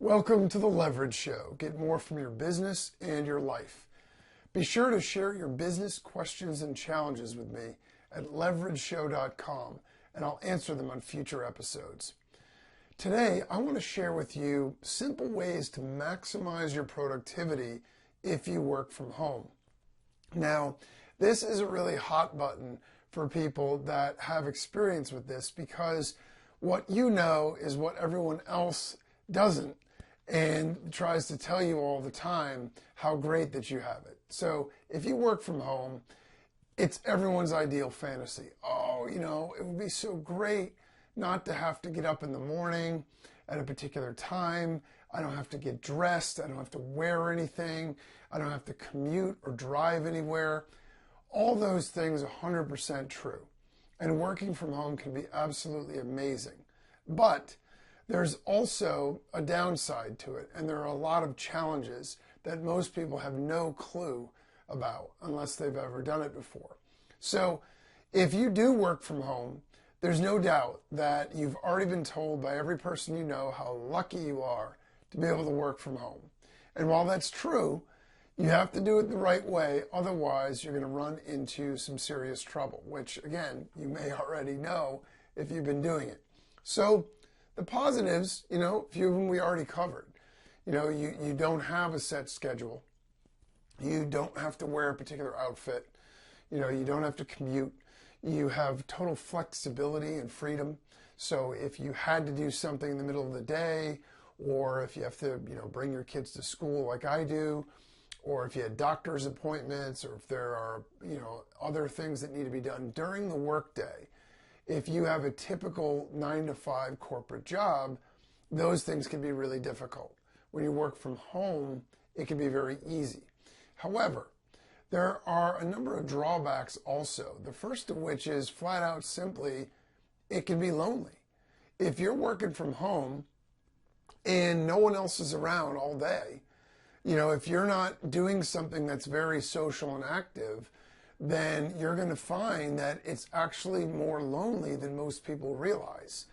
Welcome to the Leverage Show. Get more from your business and your life. Be sure to share your business questions and challenges with me at leverageshow.com, and I'll answer them on future episodes. Today, I want to share with you simple ways to maximize your productivity if you work from home. Now, this is a really hot button for people that have experience with this because what you know is what everyone else doesn't and tries to tell you all the time how great that you have it. So if you work from home, it's everyone's ideal fantasy. Oh, it would be so great not to have to get up in the morning at a particular time. I don't have to get dressed. I don't have to wear anything. I don't have to commute or drive anywhere. All those things are 100% true. And working from home can be absolutely amazing. But there's also a downside to it, and there are a lot of challenges that most people have no clue about unless they've ever done it before. So if you do work from home, there's no doubt that you've already been told by every person you know how lucky you are to be able to work from home. And while that's true, you have to do it the right way, otherwise you're going to run into some serious trouble, which again, you may already know if you've been doing it. So the positives, a few of them we already covered. You don't have a set schedule. You don't have to wear a particular outfit. You don't have to commute. You have total flexibility and freedom. So if you had to do something in the middle of the day, or if you have to, bring your kids to school like I do, or if you had doctor's appointments, or if there are, other things that need to be done during the workday, if you have a typical 9-to-5 corporate job, those things can be really difficult. When you work from home, it can be very easy. However, there are a number of drawbacks also. The first of which is flat out simply, it can be lonely. If you're working from home and no one else is around all day, if you're not doing something that's very social and active, then you're going to find that it's actually more lonely than most people realize.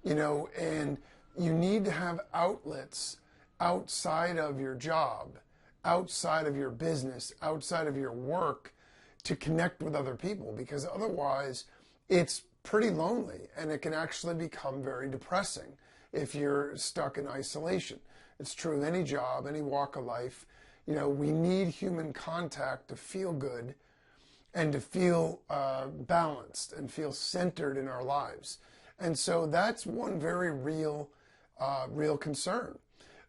And you need to have outlets outside of your job, outside of your business, outside of your work to connect with other people, because otherwise it's pretty lonely and it can actually become very depressing if you're stuck in isolation. It's true of any job, any walk of life. We need human contact to feel good and to feel balanced and feel centered in our lives. And so that's one very real concern.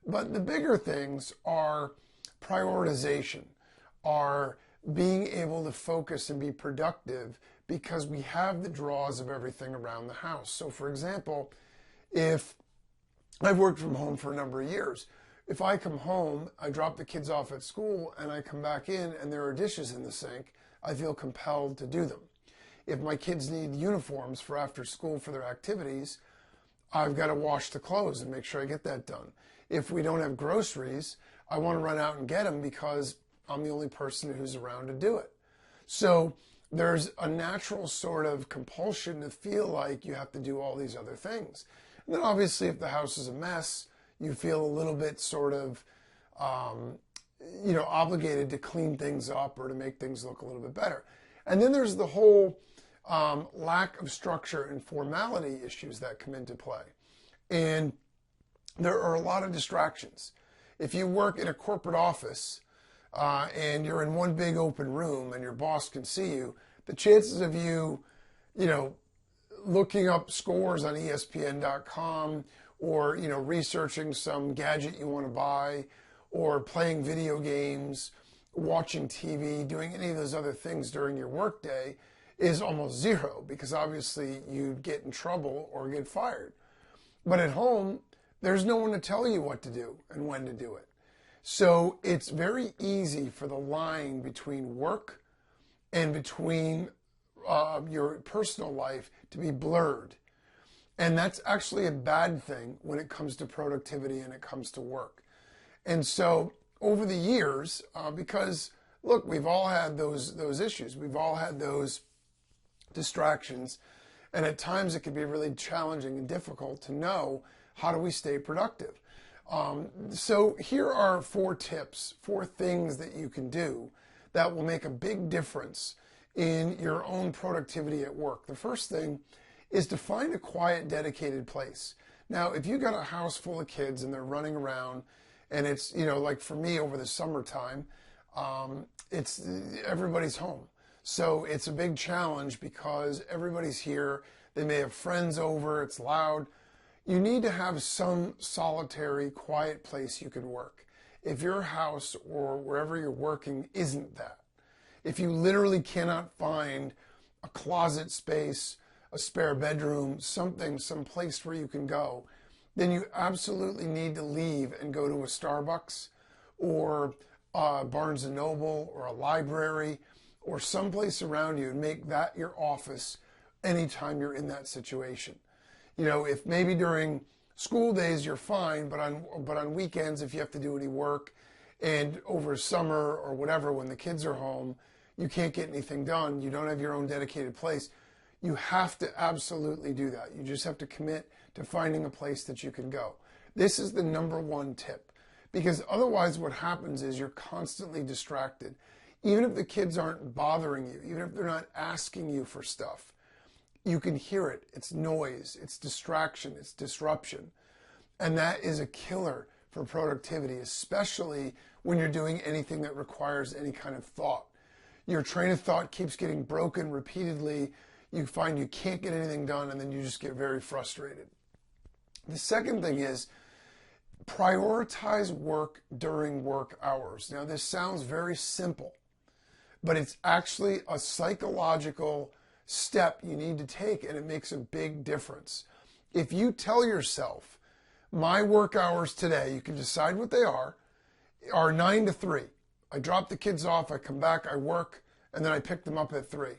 But the bigger things are prioritization, are being able to focus and be productive because we have the draws of everything around the house. So for example, if I've worked from home for a number of years, if I come home, I drop the kids off at school and I come back in and there are dishes in the sink, I feel compelled to do them. If my kids need uniforms for after school for their activities, I've got to wash the clothes and make sure I get that done. If we don't have groceries, I want to run out and get them because I'm the only person who's around to do it. So there's a natural sort of compulsion to feel like you have to do all these other things. And then obviously if the house is a mess, you feel a little bit sort of obligated to clean things up or to make things look a little bit better. And then there's the whole lack of structure and formality issues that come into play. And there are a lot of distractions. If you work in a corporate office and you're in one big open room and your boss can see you, the chances of you, looking up scores on ESPN.com or, researching some gadget you want to buy, or playing video games, watching TV, doing any of those other things during your workday is almost zero, because obviously you'd get in trouble or get fired. But at home, there's no one to tell you what to do and when to do it. So it's very easy for the line between work and between your personal life to be blurred. And that's actually a bad thing when it comes to productivity and it comes to work. And so over the years, because look, we've all had those issues. We've all had those distractions. And at times it can be really challenging and difficult to know, how do we stay productive? So here are 4 tips, 4 things that you can do that will make a big difference in your own productivity at work. The first thing is to find a quiet, dedicated place. Now, if you got a house full of kids and they're running around, and it's, like for me over the summertime, it's everybody's home. So it's a big challenge because everybody's here. They may have friends over. It's loud. You need to have some solitary, quiet place you can work. If your house or wherever you're working isn't that, if you literally cannot find a closet space, a spare bedroom, something, some place where you can go, then you absolutely need to leave and go to a Starbucks or Barnes & Noble or a library or someplace around you and make that your office anytime you're in that situation. If maybe during school days you're fine, but on weekends, if you have to do any work and over summer or whatever, when the kids are home, you can't get anything done, you don't have your own dedicated place, you have to absolutely do that. You just have to commit to finding a place that you can go. This is the number 1 tip, because otherwise what happens is you're constantly distracted. Even if the kids aren't bothering you, even if they're not asking you for stuff, you can hear it. It's noise, it's distraction, it's disruption. And that is a killer for productivity, especially when you're doing anything that requires any kind of thought. Your train of thought keeps getting broken repeatedly. You find you can't get anything done, and then you just get very frustrated. The second thing is prioritize work during work hours. Now, this sounds very simple, but it's actually a psychological step you need to take, and it makes a big difference. If you tell yourself, my work hours today, you can decide what they are 9 to 3. I drop the kids off, I come back, I work, and then I pick them up at 3.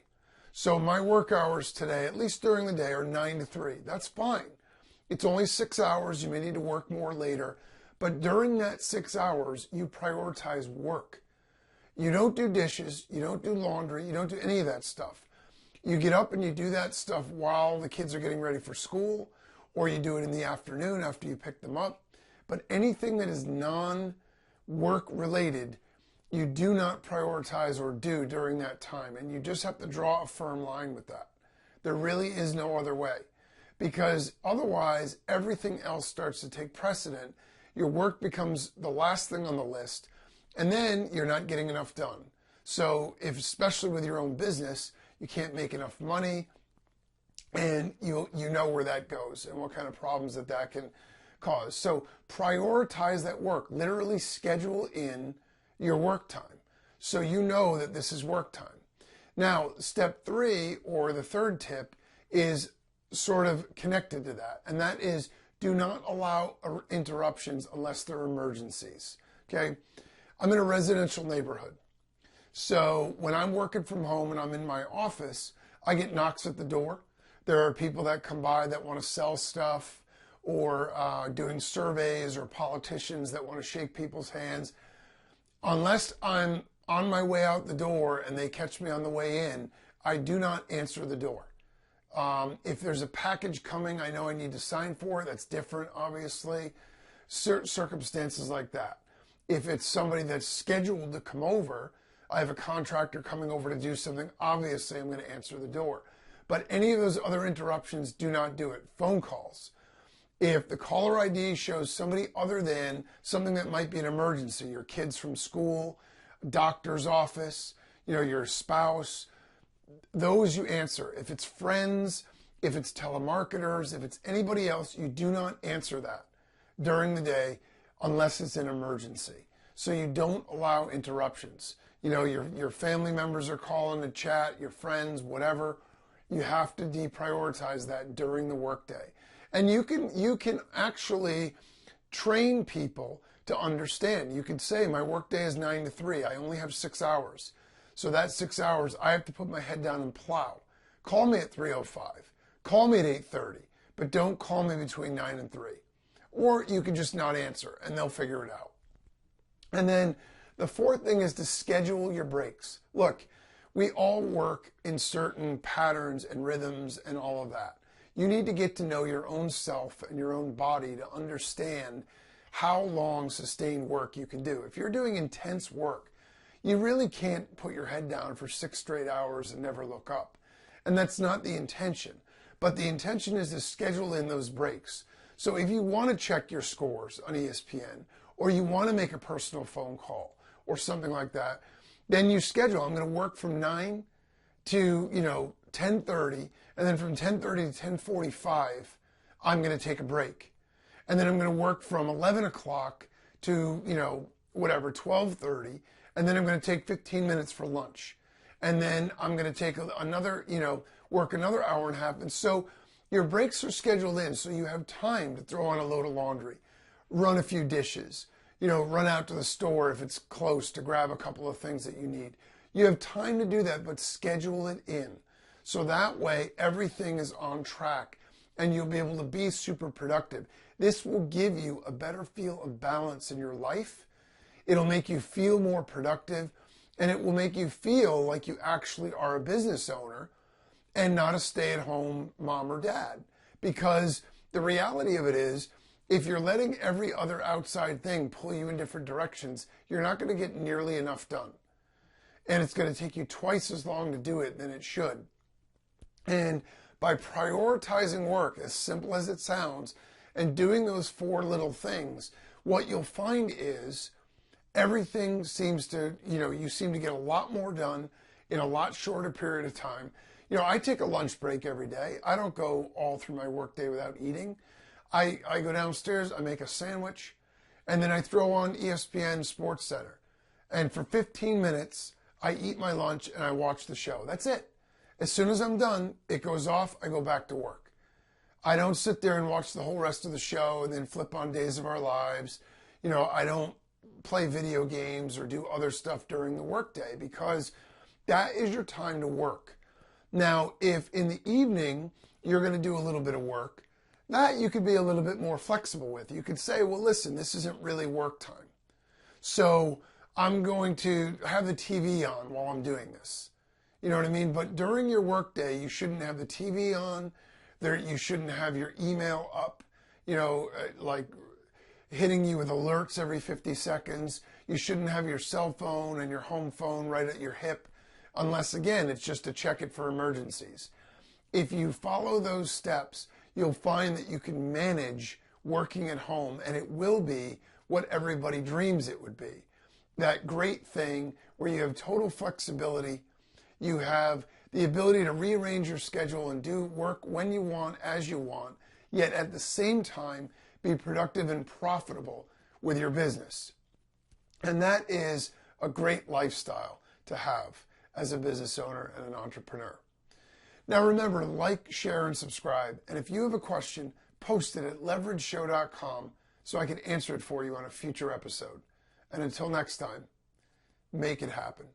So my work hours today, at least during the day, are 9 to 3. That's fine. It's only 6 hours. You may need to work more later. But during that 6 hours, you prioritize work. You don't do dishes. You don't do laundry. You don't do any of that stuff. You get up and you do that stuff while the kids are getting ready for school, or you do it in the afternoon after you pick them up. But anything that is non-work related, you do not prioritize or do during that time. And you just have to draw a firm line with that. There really is no other way, because otherwise everything else starts to take precedent. Your work becomes the last thing on the list, and then you're not getting enough done. So especially with your own business, you can't make enough money, and you know where that goes and what kind of problems that can cause. So prioritize that work. Literally schedule in your work time so you know that this is work time. Now, step 3, or the third tip, is sort of connected to that, and that is do not allow interruptions unless they're emergencies. Okay? I'm in a residential neighborhood. So when I'm working from home and I'm in my office, I get knocks at the door. There are people that come by that want to sell stuff, or doing surveys, or politicians that want to shake people's hands. Unless I'm on my way out the door and they catch me on the way in, I do not answer the door. If there's a package coming, I know I need to sign for it. That's different, obviously. Certain circumstances like that. If it's somebody that's scheduled to come over, I have a contractor coming over to do something, obviously I'm going to answer the door. But any of those other interruptions, do not do it. Phone calls. If the caller ID shows somebody other than something that might be an emergency, your kids from school, doctor's office, your spouse, those you answer. If it's friends, if it's telemarketers, if it's anybody else, you do not answer that during the day unless it's an emergency. So you don't allow interruptions. Your family members are calling to chat, your friends, whatever. You have to deprioritize that during the workday. And you can actually train people to understand. You could say, my workday is 9 to 3. I only have 6 hours. So that 6 hours, I have to put my head down and plow. Call me at 3:05. Call me at 8:30. But don't call me between 9 and 3. Or you can just not answer, and they'll figure it out. And then the fourth thing is to schedule your breaks. Look, we all work in certain patterns and rhythms and all of that. You need to get to know your own self and your own body to understand how long sustained work you can do. If you're doing intense work, you really can't put your head down for 6 straight hours and never look up. And that's not the intention. But the intention is to schedule in those breaks. So if you want to check your scores on ESPN, or you want to make a personal phone call or something like that, then you schedule. I'm going to work from 9 to 10:30, and then from 10:30 to 10:45, I'm going to take a break. And then I'm going to work from 11 o'clock to 12:30, and then I'm going to take 15 minutes for lunch. And then I'm going to take another, work another hour and a half. And so your breaks are scheduled in, so you have time to throw on a load of laundry, run a few dishes, run out to the store if it's close to grab a couple of things that you need. You have time to do that, but schedule it in. So that way everything is on track and you'll be able to be super productive. This will give you a better feel of balance in your life. It'll make you feel more productive, and it will make you feel like you actually are a business owner and not a stay-at-home mom or dad. Because the reality of it is, if you're letting every other outside thing pull you in different directions, you're not going to get nearly enough done. And it's going to take you twice as long to do it than it should. And by prioritizing work, as simple as it sounds, and doing those 4 little things, what you'll find is everything seems to, you seem to get a lot more done in a lot shorter period of time. I take a lunch break every day. I don't go all through my workday without eating. I go downstairs, I make a sandwich, and then I throw on ESPN Sports Center. And for 15 minutes, I eat my lunch and I watch the show. That's it. As soon as I'm done, it goes off, I go back to work. I don't sit there and watch the whole rest of the show and then flip on Days of Our Lives. I don't play video games or do other stuff during the workday, because that is your time to work. Now, if in the evening you're going to do a little bit of work, that you could be a little bit more flexible with. You could say, well, listen, this isn't really work time, so I'm going to have the TV on while I'm doing this. You know what I mean? But during your workday, you shouldn't have the TV on. You shouldn't have your email up, like hitting you with alerts every 50 seconds. You shouldn't have your cell phone and your home phone right at your hip, unless, again, it's just to check it for emergencies. If you follow those steps, you'll find that you can manage working at home, and it will be what everybody dreams it would be. That great thing where you have total flexibility, you have the ability to rearrange your schedule and do work when you want, as you want, yet at the same time be productive and profitable with your business. And that is a great lifestyle to have as a business owner and an entrepreneur. Now remember to like, share, and subscribe. And if you have a question, post it at leverageshow.com so I can answer it for you on a future episode. And until next time, make it happen.